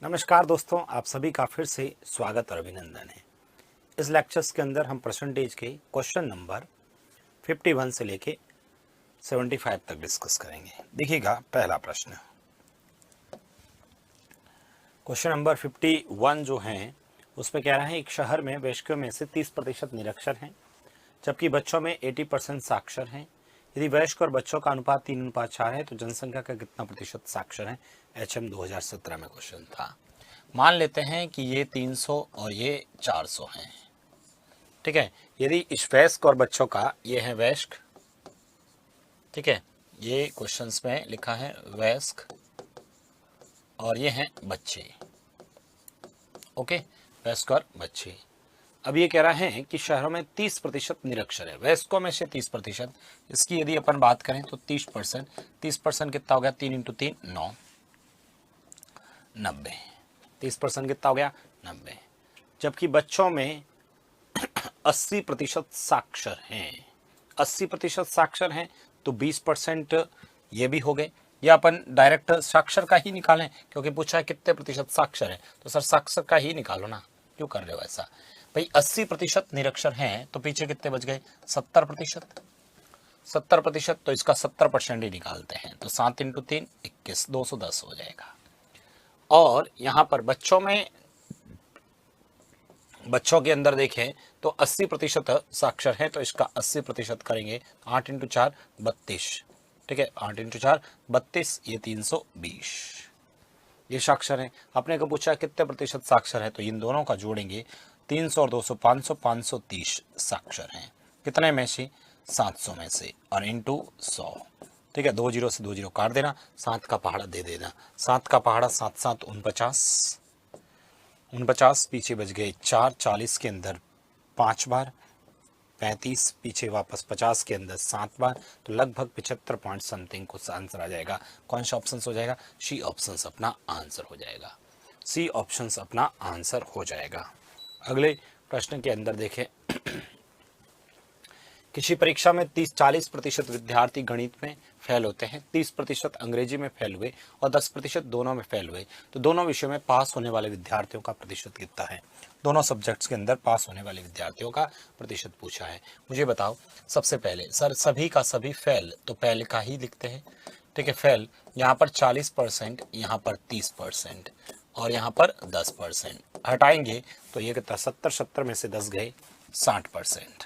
नमस्कार दोस्तों, आप सभी का फिर से स्वागत और अभिनंदन है। इस लेक्चर्स के अंदर हम परसेंटेज के क्वेश्चन नंबर 51 से लेके 75 तक डिस्कस करेंगे। देखिएगा पहला प्रश्न, क्वेश्चन नंबर 51 जो है उसमें कह रहा है एक शहर में वयस्कों में से 30% निरक्षर हैं, जबकि बच्चों में 80% साक्षर हैं। यदि वयस्क और बच्चों का अनुपात 3:4 है तो जनसंख्या का कितना प्रतिशत साक्षर है? HM 2017 में क्वेश्चन था। मान लेते हैं कि ये 300 और ये 400 हैं, ठीक है। यदि इस वयस्क और बच्चों का, ये है वयस्क, ठीक है, ये क्वेश्चंस में लिखा है वयस्क और ये हैं बच्चे, ओके, वयस्क और बच्चे। अब ये कह रहा है कि शहरों में 30% निरक्षर है, वयस्कों में से 30%। इसकी यदि अपन बात करें तो 30%, 30% कितना हो गया? 3 × 3 9, 90। 30% कितना हो गया? 90। जबकि बच्चों में 80% साक्षर हैं। 80% साक्षर हैं तो 20% ये भी हो गए। या अपन डायरेक्ट साक्षर का ही निकालें, क्योंकि पूछा है कितने प्रतिशत साक्षर है, तो सर साक्षर का ही निकालो ना, क्यों कर रहे हो ऐसा भाई? 80% निरक्षर हैं तो पीछे कितने बच गए? 70%। 70%, तो इसका 70% ही निकालते हैं, तो 7 × 3 21, 210 हो जाएगा। और यहाँ पर बच्चों के अंदर देखें तो 80% साक्षर है, तो इसका 80% करेंगे, 8 × 4 32, ठीक है, 8 × 4 32, ये 320, ये साक्षर है। अपने को पूछा कितने प्रतिशत साक्षर है, तो इन दोनों का जोड़ेंगे, 300 और 200 500, 530 साक्षर हैं। कितने में से? 700 में से, और इंटू 100, ठीक है, 2 0 से 2 0 काट देना, 7 का पहाड़ा दे देना, 7 का पहाड़ा 7 7 49, 49 पीछे बच गए 4, 40 के अंदर 5 बार, 35 पीछे वापस 50 के अंदर 7 बार, तो लगभग 75 पॉइंट समथिंग को आंसर आ जाएगा। कौन सा ऑप्शन हो जाएगा? सी ऑप्शन अपना आंसर हो जाएगा। सी ऑप्शन अपना आंसर हो जाएगा। अगले प्रश्न के अंदर देखें, किसी परीक्षा में 30-40% विद्यार्थी गणित में फेल होते हैं, 30% अंग्रेजी में फेल हुए और 10% दोनों में फेल हुए, तो दोनों विषयों में पास होने वाले विद्यार्थियों का प्रतिशत कितना है? दोनों सब्जेक्ट्स के अंदर पास होने वाले विद्यार्थियों का प्रतिशत पूछा है। मुझे बताओ, सबसे पहले सर सभी का सभी फेल, तो पहले का ही लिखते हैं, ठीक है। फेल यहाँ पर 40%, यहाँ पर 30% और यहाँ पर 10%। हटाएंगे तो ये कितना? 70 में से 10 गए 60%,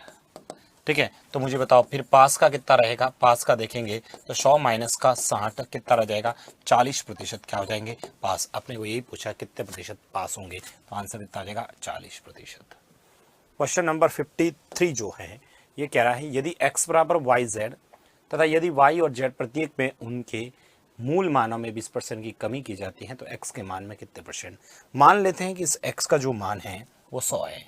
ठीक है। तो मुझे बताओ फिर पास का कितना रहेगा? पास का देखेंगे तो 100 माइनस का 60 कितना रह जाएगा? 40% क्या हो जाएंगे? पास। अपने को यही पूछा कितने प्रतिशत पास होंगे, तो आंसर कितना आ जाएगा? 40%। क्वेश्चन नंबर 53 जो है ये कह रहा है यदि x बराबर YZ तथा यदि y और z प्रत्येक में उनके मूल मानों में 20% की कमी की जाती है तो x के मान में कितने परसेंट? मान लेते हैं कि इस x का जो मान है वो 100 है।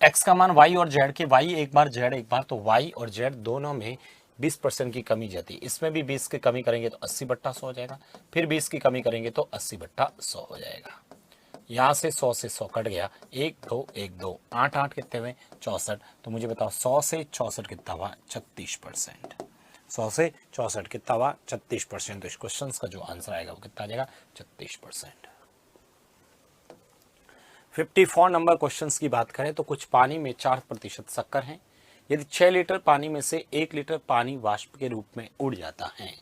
x का मान y और z के, y एक बार z एक बार, तो y और z दोनों में 20% की कमी जाती है। इसमें भी 20 की कमी करेंगे तो 80/100 हो जाएगा, फिर 20 की कमी करेंगे तो 80/100 हो जाएगा। यहाँ से 100 से 100 कट गया, 1 2 1 2 8 8 कितने हुए? 64। तो मुझे बताओ 100 से 64 कितना हुआ? 36%। 100 से 64 कितना हुआ? 36%। तो इस क्वेश्चन का जो आंसर आएगा वो कितना आ जाएगा? 36%। 54 नंबर क्वेश्चंस की बात करें तो कुछ पानी में 4% शक्कर है। यदि 6 लीटर पानी में से 1 लीटर पानी वाष्प के रूप में उड़ जाता है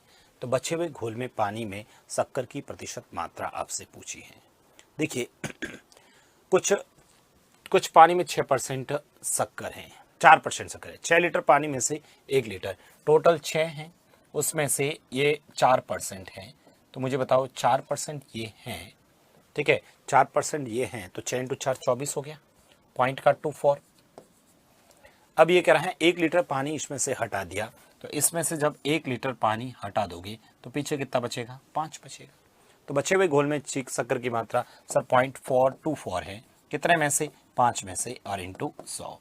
तो बचे हुए घोल में पानी में शक्कर की प्रतिशत मात्रा आपसे पूछी है। देखिए कुछ पानी में 6% शक्कर है, 4% शक्कर है। 6 लीटर पानी में से 1 लीटर, टोटल 6 है, उसमें से ये 4% है, तो मुझे बताओ 4% ये हैं, ठीक है, 4% ये हैं, तो 6 × 4 24 हो गया, पॉइंट का 24। अब ये कह रहा है 1 लीटर पानी इसमें से हटा दिया, तो इसमें से जब 1 लीटर पानी हटा दोगे तो पीछे कितना बचेगा? 5 बचेगा। तो बचे हुए घोल में चीक शक्कर की मात्रा सर 0.424 है, कितने में से? 5 में से, और इंटू 100,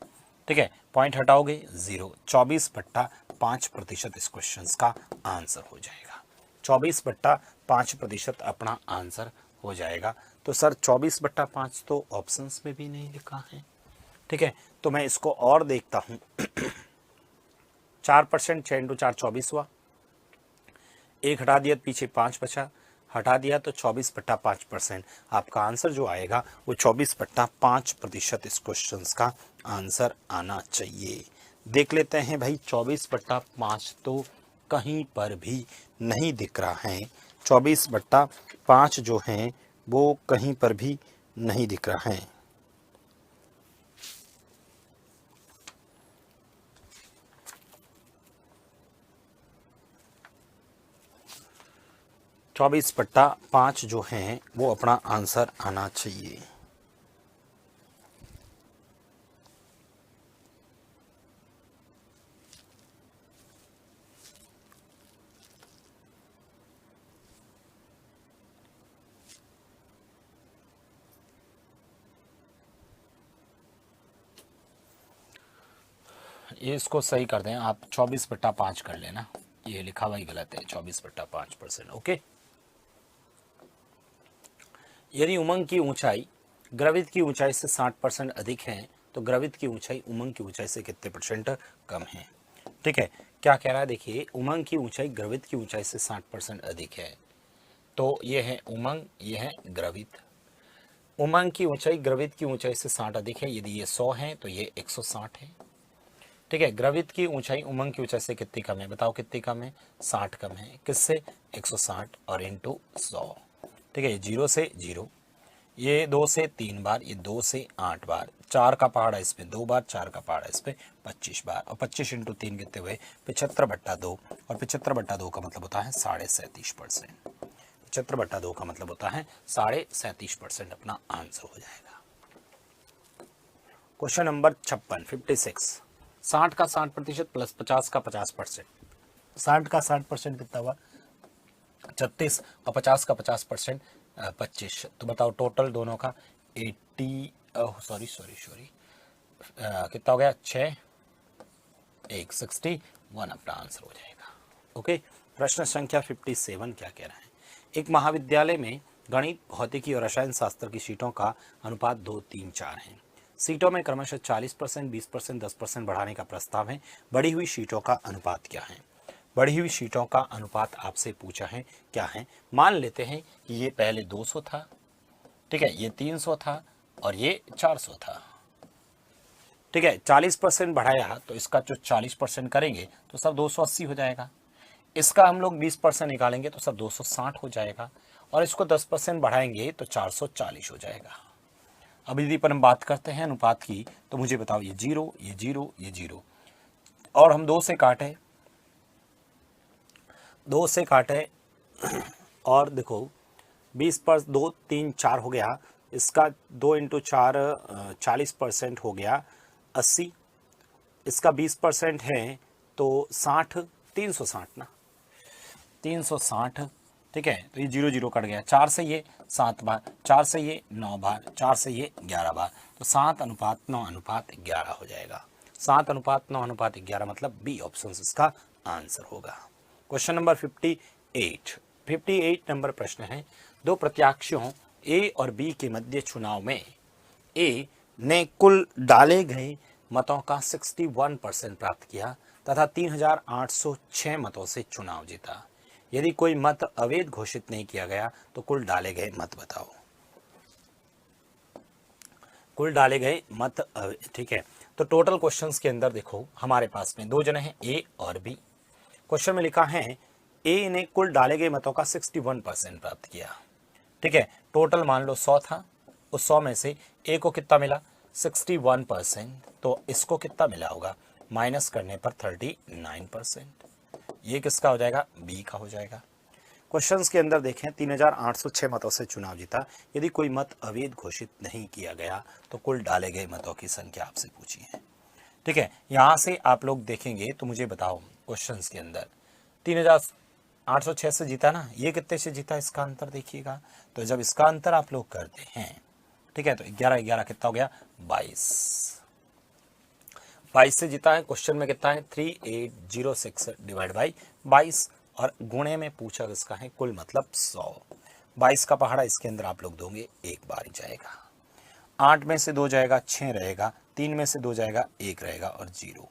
ठीक है। पॉइंट हटाओगे 0, 24/5% इस क्वेश्चन का आंसर हो जाएगा। 24/5% अपना आंसर हो जाएगा। तो सर 24/5 तो ऑप्शंस में भी नहीं लिखा है, ठीक है, तो मैं इसको और देखता हूं। 4%, 6 × 4 24 हुआ, 1 हटा दिया, पीछे 5 बचा, हटा दिया तो 24/5%। आपका आंसर जो आएगा वो 24/5% इस क्वेश्चन का आंसर आना चाहिए। देख लेते हैं भाई, 24/5 तो कहीं पर भी नहीं दिख रहा है। 24/5 जो है वो कहीं पर भी नहीं दिख रहा है। चौबीस बट्टा पाँच जो है वो अपना आंसर आना चाहिए। ये इसको सही कर दें आप, 24/5 कर लेना, ये लिखा हुआ ही गलत है, 24/5%। ओके। यदि उमंग की ऊंचाई ग्रवित की ऊंचाई से 60% अधिक है तो ग्रवित की ऊंचाई उमंग की ऊंचाई से कितने परसेंट कम है। ठीक है, क्या कह रहा है देखिए, उमंग की ऊंचाई ग्रवित की ऊंचाई से 60% अधिक है, तो ये है उमंग, ये है ग्रवित। उमंग की ऊंचाई ग्रवित की ऊंचाई से 60 अधिक है, यदि ये 100 है तो ये 160 है। ठीक है, ग्रवित की ऊंचाई उमंग की ऊंचाई से कितनी कम है, बताओ कितनी कम है, 60 कम है, किससे, 160 और इंटू 100। ठीक है, 0 से 0, ये 2 से 3 बार, ये 2 से 8 बार, 4 का पहाड़ा इस पे 2 बार, 4 का पहाड़ा इस पे 25 बार, और 25 इंटू 3 कितने हुए, 75/2, और 75/2 का मतलब होता है 37.5%। 75/2 का मतलब होता है 37.5% अपना आंसर हो जाएगा। क्वेश्चन नंबर 56 60 का 60% प्लस 50 का 50%। 60 का 60% कितना हुआ, 36, और 50 का 50% 25। तो बताओ टोटल दोनों का 80, सॉरी कितना हो गया, 6 1 61 अपना आंसर हो जाएगा। ओके। प्रश्न संख्या 57 क्या कह रहा है, एक महाविद्यालय में गणित, भौतिकी और रसायन शास्त्र की सीटों का अनुपात 2 3 4 है। सीटों में क्रमशः 40%, 20%, 10% बढ़ाने का प्रस्ताव है। बढ़ी हुई सीटों का अनुपात क्या है। बढ़ी हुई सीटों का अनुपात आपसे पूछा है, क्या है। मान लेते हैं कि ये पहले 200 था, ठीक है, ये 300 था और ये 400 था। ठीक है, 40% बढ़ाया तो इसका जो 40% करेंगे तो सब 280 हो जाएगा। इसका हम लोग 20% निकालेंगे तो सब 260 हो जाएगा, और इसको 10% बढ़ाएंगे तो 440 हो जाएगा। अब यदि पर हम बात करते हैं अनुपात की, तो मुझे बताओ, ये 0 ये 0 ये 0, और हम 2 से काटे, 2 से काटे और देखो 20 पर 2 3 4 हो गया, इसका 2 इंटू 4 40% हो गया 80, इसका 20% है तो 60, 360 ना, 360। ठीक है, तो ये 0 0 कट गया, 4 से ये 7 बार, 4 से ये 9 बार, 4 से ये 11 बार, तो 7:9:11 हो जाएगा। 7:9:11 मतलब बी ऑप्शन इसका आंसर होगा। क्वेश्चन नंबर 58 नंबर प्रश्न है, दो प्रत्याशियों ए और बी के मध्य चुनाव में ए ने कुल डाले गए मतों का 61% प्राप्त किया तथा 3806 मतों से चुनाव जीता। यदि कोई मत अवैध घोषित नहीं किया गया तो कुल डाले गए मत बताओ। कुल डाले गए मत, ठीक है, तो टोटल क्वेश्चंस के अंदर देखो हमारे पास में 2 जने हैं ए और बी। क्वेश्चन में लिखा है ए ने कुल डाले गए मतों का 61% प्राप्त किया। ठीक है, टोटल मान लो 100 था, उस 100 में से ए को कितना मिला, 61%, तो इसको कितना मिला होगा, माइनस करने पर 39%। ये किसका हो जाएगा, बी का हो जाएगा। क्वेश्चंस के अंदर देखें 3806 मतों से चुनाव जीता, यदि कोई मत अवैध घोषित नहीं किया गया तो कुल डाले गए मतों की संख्या आपसे पूछी है। ठीक है, यहां से आप लोग देखेंगे तो मुझे बताओ, क्वेश्चंस के अंदर 3806 से जीता ना, ये कितने से जीता, इसका अंतर देखिएगा। तो जब इसका अंतर आप लोग करते हैं, ठीक है, तो 11 11 कितना हो गया, 22 से जीता है। क्वेश्चन में कितना है, 3806 डिवाइड बाई 22, और गुणे में पूछा किसका है, कुल मतलब 100। 22 का पहाड़ा इसके अंदर आप लोग दोगे, एक बार ही जाएगा। 8 में से 2 जाएगा, 6 रहेगा, 3 में से 2 जाएगा, 1 रहेगा और 0।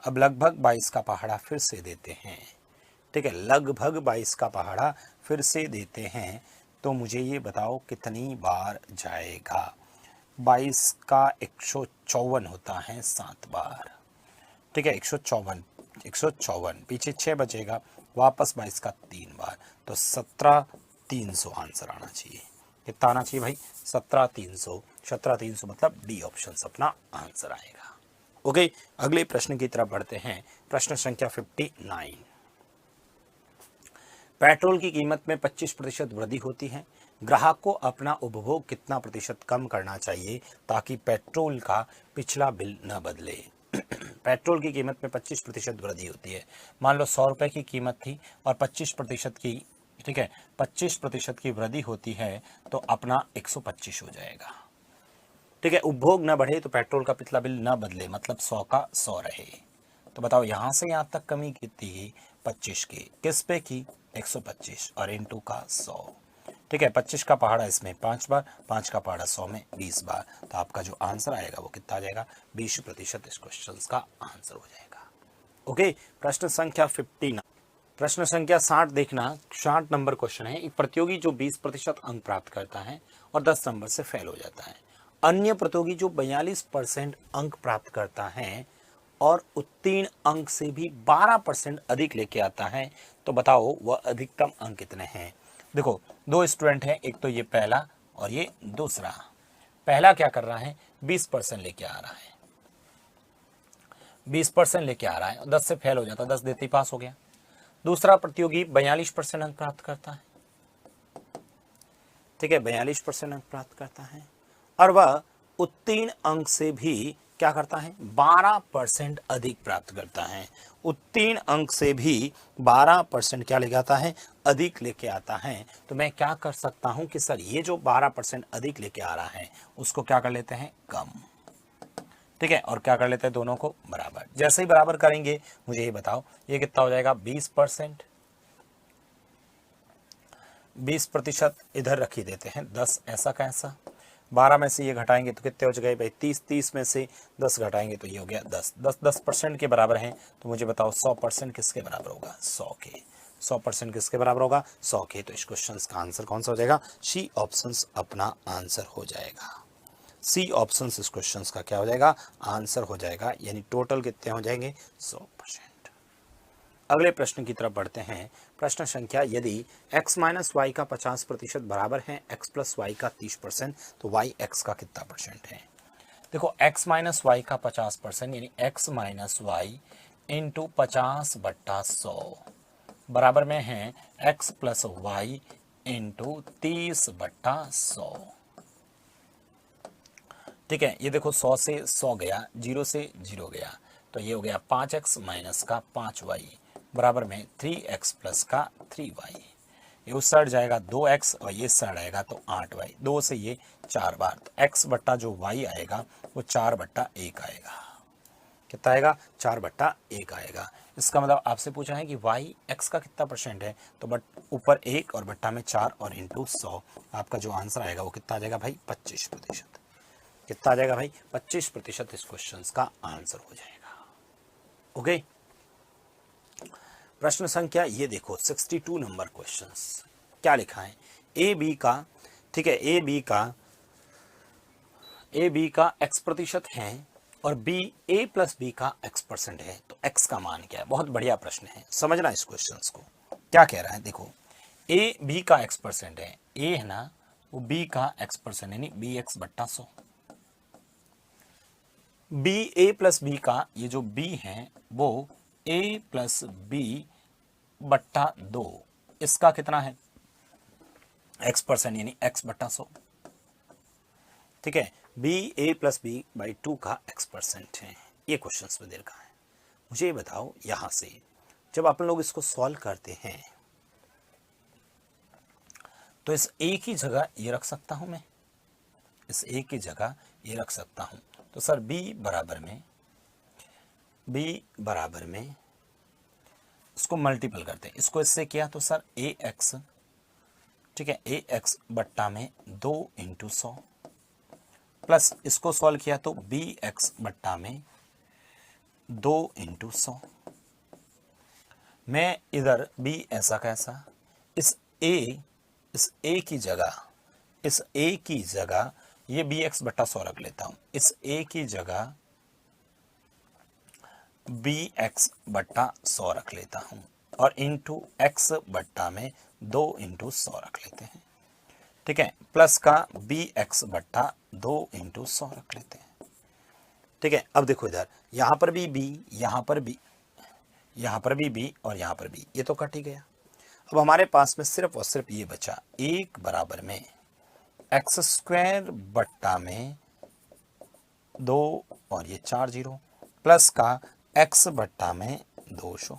अब लगभग 22 का पहाड़ा फिर से देते हैं। ठीक है, लगभग 22 का पहाड़ा फिर से देते हैं तो मुझे ये बताओ कितनी बार जाएगा। 22 का 154 होता है 7 बार। ठीक है, 154 पीछे 6 बचेगा, वापस 22 का 3 बार, तो 17,300 आंसर आना चाहिए। कितना आना चाहिए भाई? 17,300 मतलब डी ऑप्शन अपना आंसर आएगा। ओके, अगले प्रश्न की तरफ बढ़ते हैं। प्रश्न संख्या 59। पेट्रोल की कीमत में 25% वृद्धि होती है। ग्राहक को अपना उपभोग कितना प्रतिशत कम करना चाहिए ताकि पेट्रोल का पिछला बिल न बदले। पेट्रोल की कीमत में 25% वृद्धि होती है। मान लो 100 रुपए की कीमत थी और 25% की, ठीक है, 25% की वृद्धि होती है तो अपना 125 हो जाएगा। ठीक है, उपभोग न बढ़े तो पेट्रोल का पिछला बिल न बदले, मतलब 100 का 100 रहे। तो बताओ यहां से यहां तक कमी कितनी? 25 की। किस पे की? 125 और इनटू का 100। ठीक है, 25 का पहाड़ा इसमें 5 बार, 5 का पहाड़ा 100 में 20 बार, तो आपका जो आंसर आएगा वो कितना आ जाएगा? 20% इस क्वेश्चन का आंसर हो जाएगा। ओके, प्रश्न संख्या 59। प्रश्न संख्या 60 देखना, 60 नंबर क्वेश्चन है। एक प्रतियोगी जो 20% अंक प्राप्त करता है और 10 नंबर से फेल हो जाता है। अन्य प्रतियोगी जो 42% अंक प्राप्त करता है और उत्तीर्ण अंक से भी 12% अधिक लेके आता है, तो बताओ वह अधिकतम अंक कितने हैं। देखो, दो स्टूडेंट हैं, एक तो ये पहला और ये दूसरा। पहला क्या कर रहा है? 20% लेके आ रहा है, 20% लेके आ रहा है, 10 से फेल हो जाता, 10 देते ही पास हो गया। दूसरा प्रतियोगी 42% अंक प्राप्त करता है। ठीक है, 42% अंक प्राप्त करता है और वह उत्तीर्ण अंक से भी क्या करता है? 12% अधिक प्राप्त करता है। उत्तीर्ण अंक से भी 12% क्या लेके आता है? अधिक लेके आता है। तो मैं क्या कर सकता हूं कि सर ये जो 12% अधिक लेके आ रहा है उसको क्या कर लेते हैं? कम। ठीक है, और क्या कर लेते हैं? दोनों को बराबर। जैसे ही बराबर करेंगे मुझे ये बताओ ये कितना हो जाएगा? 20%। 20% इधर रख ही देते हैं, 10 ऐसा का ऐसा। 12 में से ये घटाएंगे तो कितने हो गए भाई? 30। 30 में से 10 घटाएंगे तो ये हो गया 10। 10% के बराबर है, तो मुझे बताओ 100% किसके बराबर होगा? 100 के। 100% किसके बराबर होगा? 100 के। तो इस क्वेश्चन का आंसर कौन सा हो जाएगा? सी ऑप्शन अपना आंसर हो जाएगा। सी ऑप्शन इस क्वेश्चन का क्या हो जाएगा? आंसर हो जाएगा। यानी टोटल कितने हो जाएंगे? 100%। अगले प्रश्न की तरफ बढ़ते हैं। प्रश्न संख्या, यदि x माइनस वाई का 50% बराबर है x प्लस वाई का 30%, तो y x का कितना परसेंट है। देखो, x माइनस वाई का 50% यानी x माइनस वाई इंटू 50/100 बराबर में है x प्लस वाई इंटू 30/100। ठीक है, ये देखो 100 से 100 गया, 0 से 0 गया, तो ये हो गया 5x माइनस का 5y बराबर में 3x प्लस का 3y। ये उस साइड जाएगा 2x और ये साइड आएगा तो 8y। 2 से ये 4 बार, तो x बट्टा जो y आएगा वो 4/1 आएगा। कितना आएगा? 4/1 आएगा। इसका मतलब आपसे पूछा है कि y x का कितना परसेंट है, तो बट ऊपर 1 और बट्टा में 4 और इंटू 100, आपका जो आंसर आएगा वो कितना आ जाएगा भाई? 25%। कितना आ जाएगा भाई? 25% इस क्वेश्चन का आंसर हो जाएगा। ओके, प्रश्न संख्या ये देखो 62 नंबर क्वेश्चंस। क्या लिखा है? ए बी का, ठीक है, ए बी का x% है और b a प्लस बी का x% है, तो x का मान क्या है? बहुत बढ़िया प्रश्न है, समझना इस क्वेश्चन को। क्या कह रहा है? देखो, a b का x% है, a है ना, वो b का x% यानी bx/100। b a plus B का, ये जो b है वो a प्लस b/2, इसका कितना है? x% यानी x/100। ठीक है, b a प्लस b/2 का x% है। ये क्वेश्चन में दे रखा है। मुझे ये बताओ, यहां से जब अपन लोग इसको सॉल्व करते हैं तो इस a की जगह ये रख सकता हूं मैं, इस a की जगह ये रख सकता हूं। तो सर b बराबर में इसको मल्टीपल करते हैं, इसको इससे किया तो सर ax, ठीक है, ax बट्टा में 2 इंटू 100 प्लस इसको सॉल्व किया तो bx बट्टा में 2 इंटू 100। मैं इधर b ऐसा कैसा, इस इस ए की जगह ये bx बट्टा 100 रख लेता हूं। इस a की जगह bx बट्टा 100 रख लेता हूं और इंटू x बट्टा में 2 इंटू 100 रख लेते हैं। ठीक है, प्लस का bx बट्टा 2 इंटू 100 रख लेते हैं। ठीक है, अब देखो इधर यहां पर भी b, यहां पर b, यहां पर भी b और यहां पर b, ये तो कट ही गया। अब हमारे पास में सिर्फ और सिर्फ ये बचा, एक बराबर में एक्स स्क्वायर बट्टा में 2 और ये 4 जीरो प्लस का x बट्टा में 200।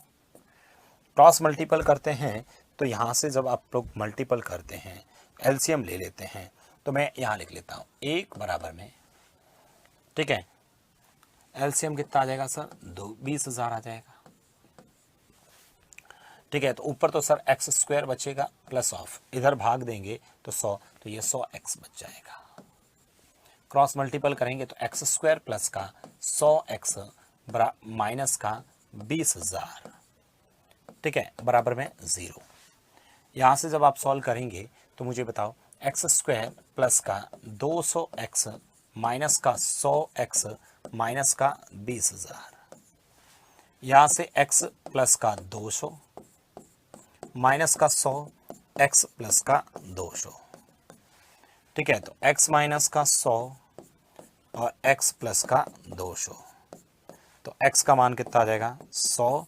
क्रॉस मल्टीपल करते हैं तो यहां से जब आप लोग मल्टीपल करते हैं, एलसीएम ले लेते हैं, तो मैं यहां लिख लेता हूं एक बराबर में, ठीक है, एलसीएम कितना आ जाएगा सर, 20,000 आ जाएगा। ठीक है, तो ऊपर तो सर एक्स स्क्वायर बचेगा प्लस ऑफ, इधर भाग देंगे तो 100, तो ये 100x बच जाएगा। क्रॉस मल्टीपल करेंगे तो एक्स स्क्वायर प्लस का 100x माइनस का 20,000, ठीक है, बराबर में 0। यहां से जब आप सॉल्व करेंगे तो मुझे बताओ एक्स स्क्वायर प्लस का 200x माइनस का 100x माइनस का 20,000, यहां से x प्लस का 200 माइनस का 100, x प्लस का 200। ठीक है, तो x माइनस का 100 और x प्लस का 200, तो x का मान कितना आ जाएगा, 100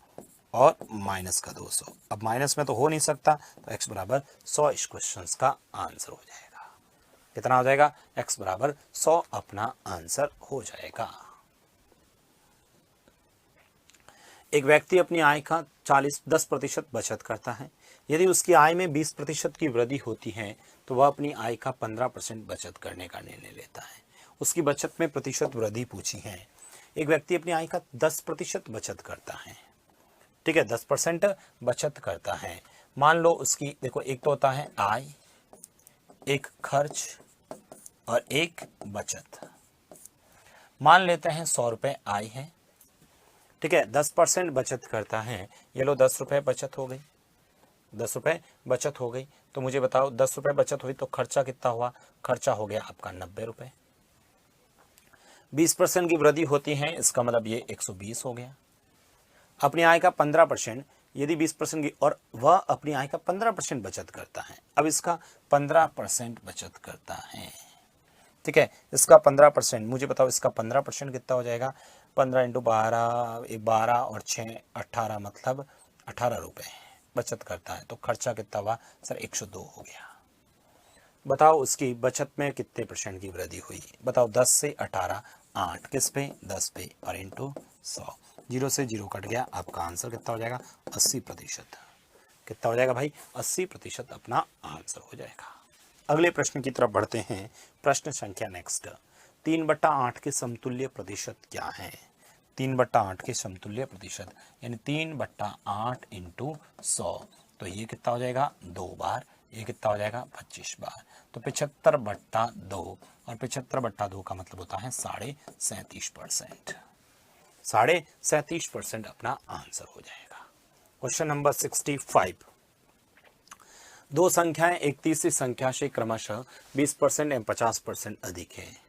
और माइनस का 200। अब माइनस में तो हो नहीं सकता, तो x बराबर 100 इस क्वेश्चन का आंसर हो जाएगा। कितना हो जाएगा, x बराबर 100 अपना आंसर हो जाएगा। एक व्यक्ति अपनी आय का 10% बचत करता है। यदि उसकी आय में 20% की वृद्धि होती है तो वह अपनी आय का 15% बचत करने का निर्णय लेता है। उसकी बचत में प्रतिशत वृद्धि पूछी है। एक व्यक्ति अपनी आय का 10% बचत करता है, ठीक है, 10% बचत करता है। मान लो उसकी, देखो एक तो होता है आय, एक खर्च और एक बचत। मान लेते हैं 100 रुपए आय है, ठीक है, 10% बचत करता है, ये लो 10 रुपए बचत हो गई, 10 रुपए बचत हो गई। तो मुझे बताओ 10 रुपए बचत हुई तो खर्चा कितना हुआ, खर्चा हो गया आपका 90 रुपए। 20% की वृद्धि होती है, इसका मतलब ये 120 हो गया। अपनी आय का 15%, यदि 20% की, और वह अपनी आय का 15% बचत करता है। अब इसका 15% बचत करता है, ठीक है, इसका 15%, मुझे बताओ इसका 15% कितना हो जाएगा, 15 इंटू 12 और 6 18, मतलब 18 रुपए बचत करता है। तो खर्चा कितना हुआ सर, 102 हो गया। बताओ उसकी बचत में कितने % की वृद्धि हुई, बताओ 10 से 18, 8 किस पे, 10 पे, और इंटू 100, 0 से 0 कट गया। आपका आंसर कितना हो जाएगा, 80%। कितना हो जाएगा भाई, 80% अपना आंसर हो जाएगा। अगले प्रश्न की तरफ बढ़ते हैं। प्रश्न संख्या नेक्स्ट, 3/8 के समतुल्य प्रतिशत क्या है। 3/8 के समतुल्य प्रतिशत यानी 3/8 इंटू 100, तो ये कितना हो जाएगा, 2 बार, ये कितना हो जाएगा 25 बार, तो 75/2, और 75/2 का मतलब होता है 37.5%। 37.5% अपना आंसर हो जाएगा। क्वेश्चन नंबर 65, दो संख्याएं एक तीसरी संख्या से क्रमशः 20% एवं 50% अधिक है।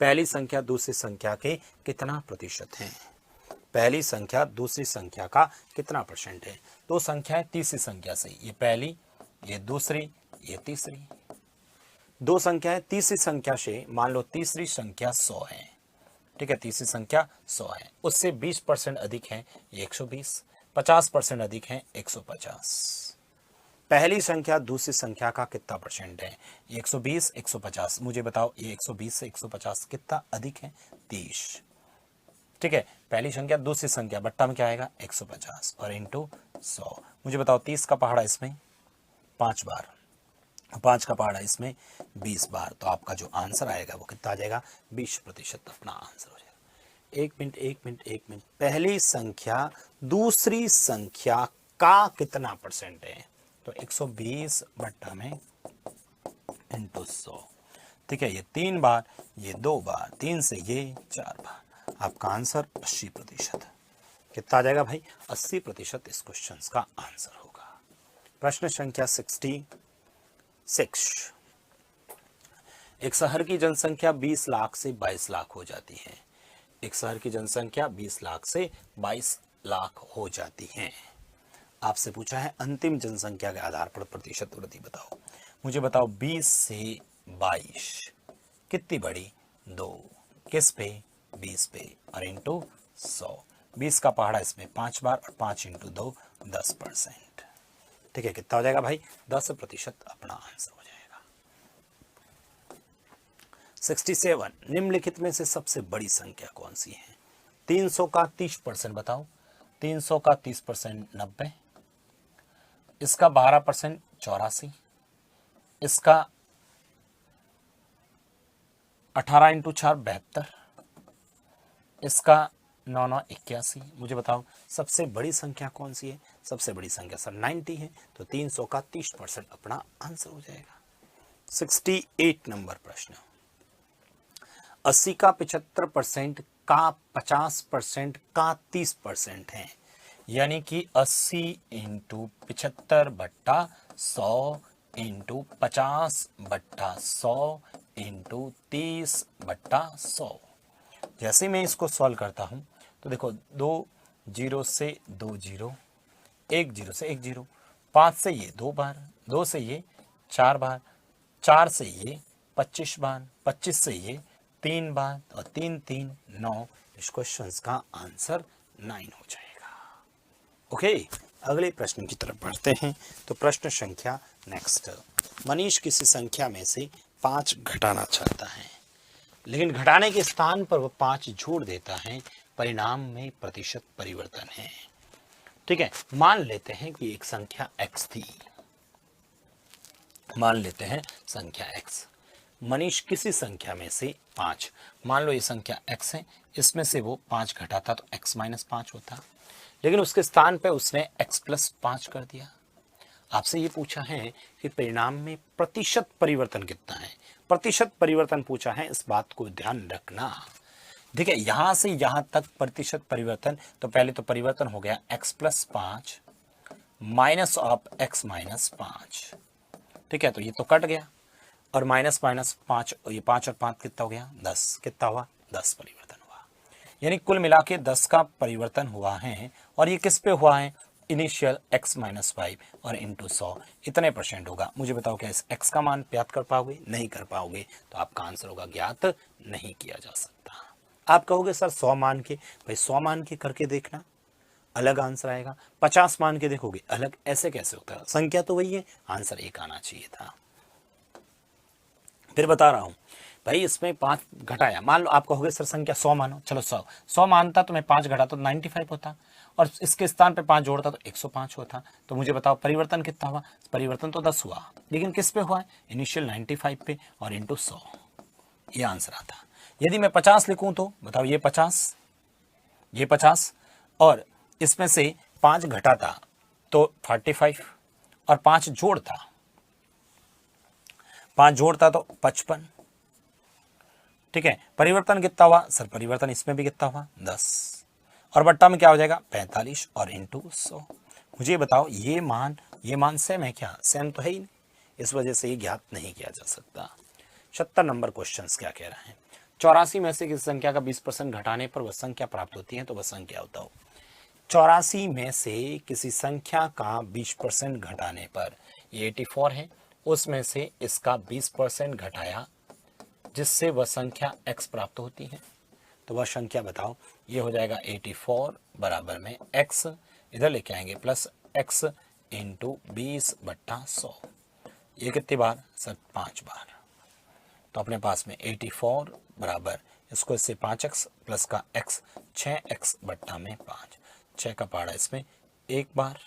पहली संख्या दूसरी संख्या के कितना प्रतिशत है। पहली संख्या दूसरी संख्या का कितना % है। दो संख्याएं तीसरी संख्या से, ये पहली, ये दूसरी, ये तीसरी। दो संख्याएं तीसरी संख्या से, मान लो तीसरी संख्या 100 है, ठीक है, तीसरी संख्या 100 है, उससे 20% अधिक है, ये 120, 50% अधिक है, 150। पहली संख्या दूसरी संख्या का कितना % है, 120, 150, मुझे बताओ ये 120 से 150 कितना अधिक है, 30, ठीक है। पहली संख्या दूसरी संख्या बट्टा में क्या आएगा, 150 और इंटू 100, मुझे बताओ 30 का पहाड़ा इसमें 5 बार, 5 का पहाड़ा इसमें 20 बार, तो आपका जो आंसर आएगा वो कितना आ जाएगा, 20% अपना आंसर हो जाएगा। एक मिनट, पहली संख्या दूसरी संख्या का कितना % है, तो 120 बट्टा में इंटू 100, ठीक है, ये 3 बार, ये 2 बार, 3 से ये 4 बार, आपका आंसर 80%। कितना आ जाएगा भाई, 80% इस क्वेश्चन का आंसर होगा। प्रश्न संख्या 66, 6। एक शहर की जनसंख्या 20 लाख से 22 लाख हो जाती है। एक शहर की जनसंख्या 20 लाख से 22 लाख हो जाती है। आपसे पूछा है अंतिम जनसंख्या के आधार पर प्रतिशत वृद्धि बताओ। मुझे बताओ 20 से 22 कितनी बड़ी? 2। किस पे? 20 पे और इंटू 100। 20 का पहाड़ा इसमें 5 बार और 5 इंटू 2 10%। ठीक है, कितना हो जाएगा भाई? 10% अपना आंसर हो जाएगा। 67 निम्नलिखित में से सबसे बड़ी संख्या कौन सी है? 300 का 30% बताओ। 300 का 30% 90, इसका 12% 84, इसका 18 इंटू 4 72, इसका 9 9 81। मुझे बताओ सबसे बड़ी संख्या कौन सी है? सबसे बड़ी संख्या सर 90 है, तो 300 का 30% अपना आंसर हो जाएगा। 68 नंबर प्रश्न। 80 का 75% का 50% का 30% है, यानी कि 80 इंटू 75 बट्टा 100 इंटू 50 बट्टा 100 इंटू 30 बट्टा 100। जैसे ही मैं इसको सॉल्व करता हूं तो देखो 2 0 से 2 0, 1 0 से 1 0, 5 से ये 2 बार, 2 से ये 4 बार, 4 से ये 25 बार, 25 से ये 3 बार और 3 3 9। इस क्वेश्चन का आंसर 9 हो जाएगा। ओके, अगले प्रश्न की तरफ बढ़ते हैं। तो प्रश्न संख्या नेक्स्ट। मनीष किसी संख्या में से 5 घटाना चाहता है, लेकिन घटाने के स्थान पर वह 5 जोड़ देता है। परिणाम में प्रतिशत परिवर्तन है। ठीक है, मान लेते हैं कि एक संख्या x थी। मान लेते हैं संख्या x। मनीष किसी संख्या में से 5, मान लो ये संख्या x है, इसमें से वो 5 घटाता तो x माइनस 5 होता, लेकिन उसके स्थान पे उसने x प्लस 5 कर दिया। आपसे ये पूछा है कि परिणाम में प्रतिशत परिवर्तन कितना है। प्रतिशत परिवर्तन पूछा है, इस बात को ध्यान रखना। देखिए यहां से यहां तक प्रतिशत परिवर्तन, तो पहले तो परिवर्तन हो गया x plus 5 minus of x minus 5। ठीक है, तो ये तो कट गया और माइनस माइनस 5, ये 5 और 5 कितना हो गया? 10। कितना हुआ? 10 परिवर्तन हुआ। यानी कुल मिला के 10 का परिवर्तन हुआ है। और ये किस पे हुआ है? इनिशियल x माइनस 5 और इंटू 100 इतने % होगा। मुझे बताओ क्या इस x का मान ज्ञात कर पाओगे? नहीं कर पाओगे, तो आपका आंसर होगा ज्ञात नहीं किया जा सकता। आप कहोगे सर 100 मान के, भाई 100 मान के करके देखना, अलग आंसर आएगा। 50 मान के देखोगे अलग, ऐसे कैसे होता है? संख्या तो वही है, आंसर एक आना चाहिए था। फिर बता रहा हूं भाई, इसमें 5 घटाया, मान लो आप कहोगे सर संख्या 100 मानो, चलो 100 मानता तो मैं 5 घटाता तो 95 होता, और इसके स्थान पे 5 जोड़ता तो 105 होता। तो मुझे बताओ परिवर्तन कितना हुआ? परिवर्तन तो 10 हुआ, लेकिन किस पे हुआ है? इनिशियल 95 पे और इंटू 100, ये आंसर आता। यदि मैं 50 लिखूं तो बताओ, ये 50, ये 50 और इसमें से 5 घटाता तो 45 और 5 जोड़ता, 5 जोड़ता तो 55। ठीक है, परिवर्तन कितना हुआ? सर परिवर्तन इसमें भी कितना हुआ? 10 और बट्टा में क्या हो जाएगा? 45 और इंटू 100। मुझे बताओ ये मान सेम है क्या? सेम तो है ही नहीं, इस वजह से ये ज्ञात नहीं किया जा सकता। 70 नंबर क्वेश्चन क्या कह रहे हैं? 84 में से किसी संख्या का 20% घटाने पर वह संख्या प्राप्त होती है, तो वह संख्या बताओ। 84 में से किसी संख्या का 20% घटाने पर, ये 84 है, उसमें से इसका 20% घटाया जिससे वह संख्या x प्राप्त होती है, तो वह संख्या बताओ। ये हो जाएगा 84 बराबर में x, इधर लेके आएंगे प्लस x इंटू 20/100। ये कितनी बार? सर 5 बार। तो अपने पास में 84 बराबर, इसको इससे 5x प्लस का x 6x बट्टा में 5, 6 का पहाड़ा इसमें 1 बार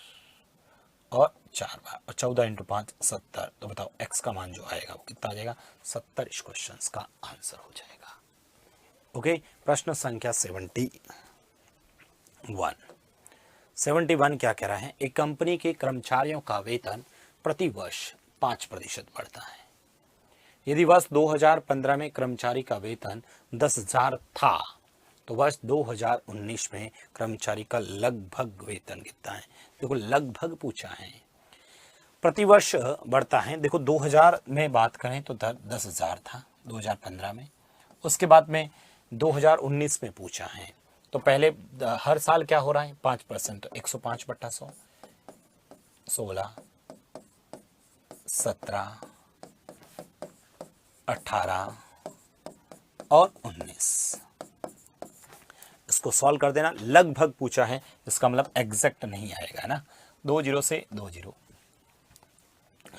और 4 बार, और 14 इंटू 5 70। तो बताओ x का मान जो आएगा वो कितना आ जाएगा? 70 इस क्वेश्चन का आंसर हो जाएगा। ओके, प्रश्न संख्या 71 क्या कह रहा है? एक कंपनी के कर्मचारियों का वेतन प्रति वर्ष 5% बढ़ता है। यदि वर्ष 2015 में कर्मचारी का वेतन 10,000 था, तो वर्ष 2019 में कर्मचारी का लगभग वेतन कितना है? देखो लगभग पूछा है, प्रतिवर्ष बढ़ता है। देखो 2000 में बात करें तो 10,000 था 2015 में, उसके बाद में 2019 में पूछा है तो पहले हर साल क्या हो रहा है 5%, 105/100, 16, 17, 18 और 19। इसको सॉल्व कर देना, लगभग पूछा है, इसका मतलब एग्जैक्ट नहीं आएगा ना। 20 से 20,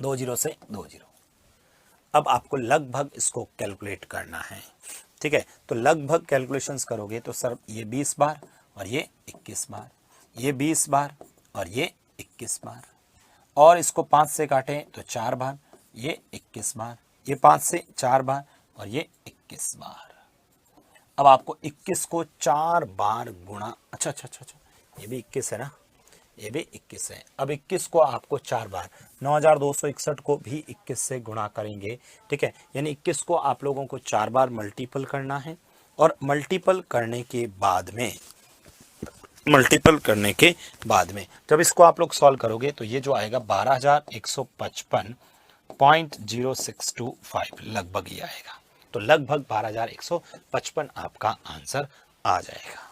20 से 20। अब आपको लगभग इसको कैलकुलेट करना है, ठीक है। तो लगभग कैलकुलेशंस करोगे तो सर ये 20 बार और ये 21 बार, ये 20 बार और ये 21 बार, और इसको 5 से काटें तो 4 बार, ये 21 बार, ये 5 से 4 बार और ये 21 बार। अब आपको 21 को 4 बार गुणा, अच्छा, ये भी 21 है ना, ये भी 21 है। अब 21 को आपको 4 बार 9261 को भी 21 से गुणा करेंगे, ठीक है। यानी 21 को आप लोगों को 4 बार मल्टीपल करना है, और मल्टीपल करने के बाद में जब इसको आप लोग सॉल्व करोगे तो ये जो आएगा 12,155.0625 लगभग ही आएगा। तो लगभग 12,155 आपका आंसर आ जाएगा,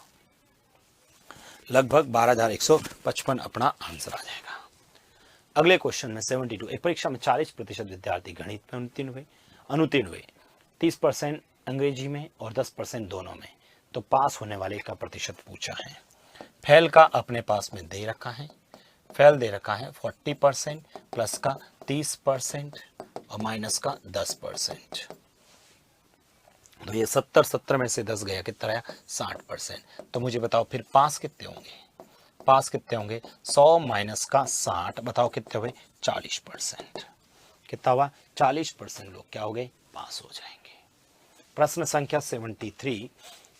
लगभग 12,155 अपना आंसर आ जाएगा। अगले क्वेश्चन में 72, एक परीक्षा में 40% विद्यार्थी गणित में अनुत्तीर्ण हुए, 30% अंग्रेजी में और 10% दोनों में, तो पास होने वाले का प्रतिशत पूछा है। फेल का अपने पास में दे रखा है, फेल दे रखा है 40%, प्लस का 30% और माइनस का 10%। तो ये 70 में से 10 गया, कितना आया 60%। तो मुझे बताओ फिर पास कितने होंगे, 100 माइनस का 60, बताओ कितने हुए 40%। कितना हुआ 40% लोग क्या हो गए, पास हो जाएंगे। प्रश्न संख्या 73,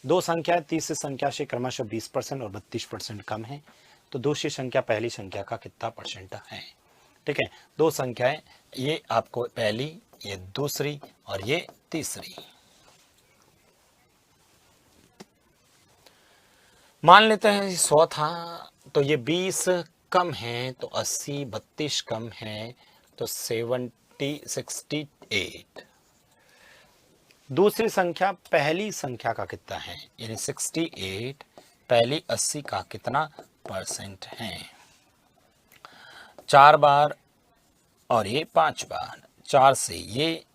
दो संख्याएं तीसरी संख्या से क्रमशः 20% और 32% कम है, तो दूसरी संख्या पहली संख्या का कितना परसेंट है। ठीक है, दो संख्याएं, ये आपको पहली, ये दूसरी और ये तीसरी। मान लेते हैं 100 था तो ये 20 कम है तो 80, 32 कम है तो 68। दूसरी संख्या पहली संख्या का कितना है, यानी 68 पहली 80 का कितना परसेंट है। 4 बार और ये 5 बार, 4 से ये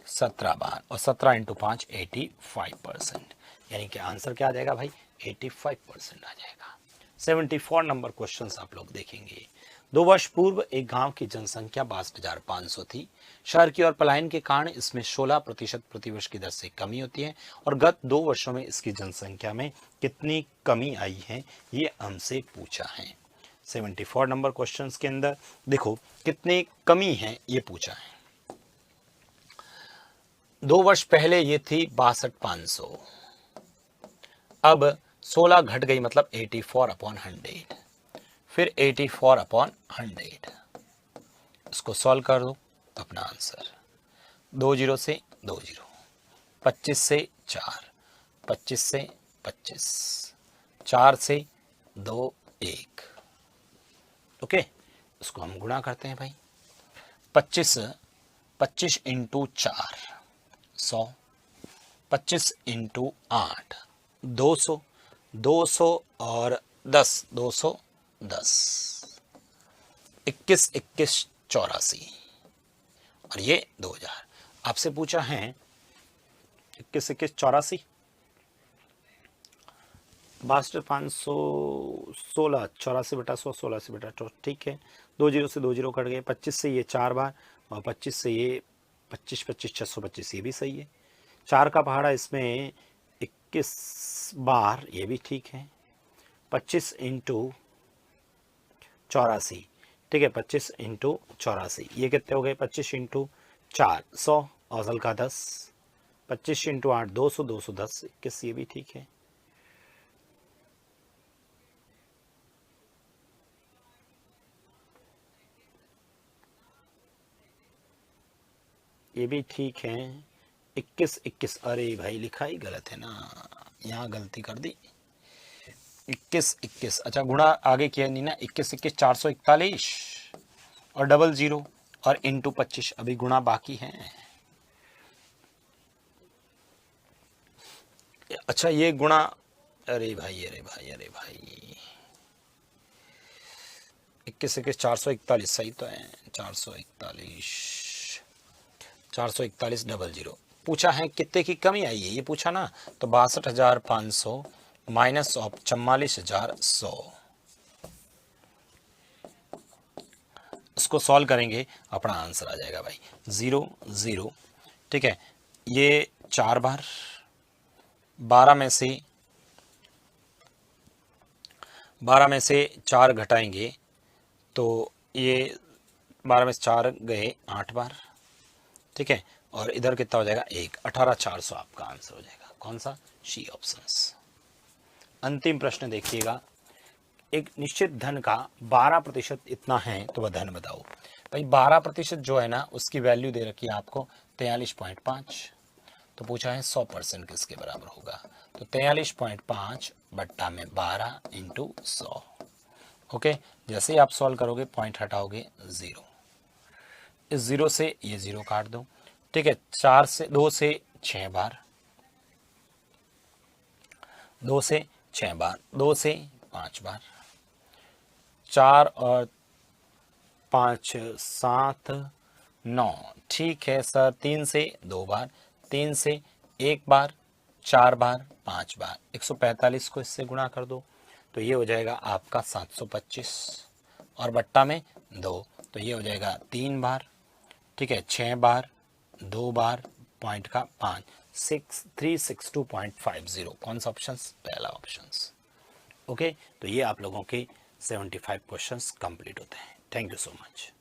17 बार और 17 इंटू 5 85%, यानी कि आंसर क्या आ जाएगा भाई 85% आ जाएगा। 74 नंबर क्वेश्चन आप लोग देखेंगे। 2 वर्ष पूर्व एक गांव की जनसंख्या 62,500 थी। शहर की ओर पलायन के कारण इसमें 16% प्रतिवर्ष की दर से कमी होती है, और गत 2 वर्षों में इसकी जनसंख्या में कितनी कमी आई है, ये हमसे पूछा है। 74 नंबर क्वेश्चन के अंदर देखो कितनी कमी है ये पूछा है। 2 वर्ष पहले ये थी 62,500, अब 16 घट गई, मतलब 84/100, फिर 84/100। इसको सॉल्व कर दो, अपना आंसर 20 से 20, 25 से 4, 25 से 25, 4 से 2 1। ओके, इसको हम गुणा करते हैं भाई। 25 इंटू 4 100, 25 इंटू 8 200, 200 और 10 210, 21 21 84 और ये 2000। आपसे पूछा है 21 21 84, 62,516, 84/100, 16/100, ठीक है। 20 से 20 कट गए, 25 से ये 4 बार और 25 से ये 25 25 625, ये भी सही है। 4 का पहाड़ा इसमें 21 बार, ये भी ठीक है। 25 इंटू 84, ठीक है, 25 इंटू 84, ये कितने हो गए 25 इंटू 4 100 औजल का 10, 25 इंटू 8 200, 210 21, ये भी ठीक है। ये भी ठीक है। 21 21, अरे भाई लिखा ही गलत है ना, यहाँ गलती कर दी। 21 21, अच्छा गुणा आगे किया नहीं ना, 21 21 441, और डबल जीरो और इंटू 25, अभी गुणा बाकी है। अच्छा ये गुणा, अरे भाई अरे भाई अरे भाई, 21 21 441 सही तो है, 441 डबल जीरो। पूछा है कितने की कमी आई है ये पूछा ना, तो 62,500 माइनस ऑफ 44,100, उसको सॉल्व करेंगे अपना आंसर आ जाएगा भाई 0 0। ठीक है, ये 4 बार 12 में से 4 घटाएंगे तो ये 12 में से 4 गए 8 बार। ठीक है, और इधर कितना हो जाएगा 1, 18,400 आपका आंसर हो जाएगा। कौन सा? सी ऑप्शंस। अंतिम प्रश्न देखिएगा, एक निश्चित धन का 12% इतना है तो वह धन बताओ। भाई 12% जो है ना उसकी वैल्यू दे रखी है आपको 43.5, तो पूछा है 100% किसके बराबर होगा, तो 43.5 बट्टा में 12 इंटू 100। ओके, जैसे ही आप सॉल्व करोगे पॉइंट हटाओगे 0, इस 0 से ये 0 काट दो। ठीक है, 2 से 6 बार, 2 से 6 बार, 2 से 5 बार, 4 और 5 7 9। ठीक है सर, 3 से 2 बार, 3 से 1 बार, 4 बार, 5 बार, 145 को इससे गुणा कर दो तो ये हो जाएगा आपका 725 और बट्टा में 2, तो ये हो जाएगा 3 बार। ठीक है, 6 बार, 2 बार, पॉइंट का 5, 362.50। कौन सा ऑप्शन? पहला ऑप्शन। ओके, तो ये आप लोगों के 75 क्वेश्चंस कंप्लीट होते हैं। Thank you so much.